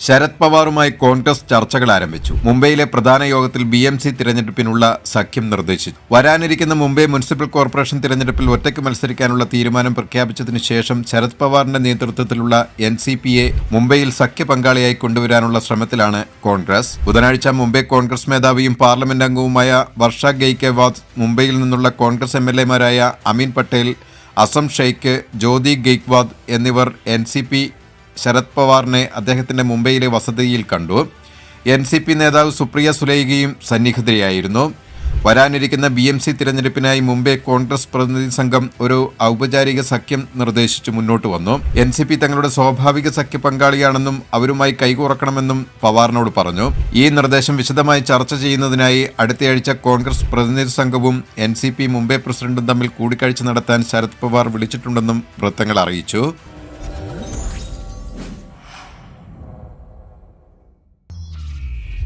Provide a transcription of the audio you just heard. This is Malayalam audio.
ശരത് പവാറുമായി കോൺഗ്രസ് ചർച്ചകൾ ആരംഭിച്ചു. മുംബൈയിലെ പ്രധാന യോഗത്തിൽ BMC തിരഞ്ഞെടുപ്പിനുള്ള സഖ്യം നിർദ്ദേശിച്ചു. വരാനിരിക്കുന്ന മുംബൈ മുനിസിപ്പൽ കോർപ്പറേഷൻ തിരഞ്ഞെടുപ്പിൽ ഒറ്റയ്ക്ക് മത്സരിക്കാനുള്ള തീരുമാനം പ്രഖ്യാപിച്ചതിനു ശേഷം ശരത് പവാറിന്റെ നേതൃത്വത്തിലുള്ള NCPയെ മുംബൈയിൽ സഖ്യ പങ്കാളിയായി കൊണ്ടുവരാനുള്ള ശ്രമത്തിലാണ് കോൺഗ്രസ്. ബുധനാഴ്ച മുംബൈ കോൺഗ്രസ് മേധാവിയും പാർലമെന്റ് അംഗവുമായ വർഷ ഗെയ്ക്വാദ്, മുംബൈയിൽ നിന്നുള്ള കോൺഗ്രസ് MLAമാരായ അമീൻ പട്ടേൽ, അസം ഷെയ്ഖ്, ജ്യോതി ഗെയ്ക്വാദ് എന്നിവർ NCP ശരത് പവാറിനെ അദ്ദേഹത്തിന്റെ മുംബൈയിലെ വസതിയിൽ കണ്ടു. NCP നേതാവ് സുപ്രിയ സുലൈഖയും സന്നിഹിതയായിരുന്നു. വരാനിരിക്കുന്ന BMC തിരഞ്ഞെടുപ്പിനായി മുംബൈ കോൺഗ്രസ് പ്രതിനിധി സംഘം ഒരു ഔപചാരിക സഖ്യം നിർദ്ദേശിച്ചു മുന്നോട്ട് വന്നു. NCP തങ്ങളുടെ സ്വാഭാവിക സഖ്യ പങ്കാളിയാണെന്നും അവരുമായി കൈകോർക്കണമെന്നും പവാറിനോട് പറഞ്ഞു. ഈ നിർദ്ദേശം വിശദമായി ചർച്ച ചെയ്യുന്നതിനായി അടുത്തയാഴ്ച കോൺഗ്രസ് പ്രതിനിധി സംഘവും NCP മുംബൈ പ്രസിഡന്റും തമ്മിൽ കൂടിക്കാഴ്ച നടത്താൻ ശരത് പവാർ വിളിച്ചിട്ടുണ്ടെന്നും വൃത്തങ്ങൾ അറിയിച്ചു.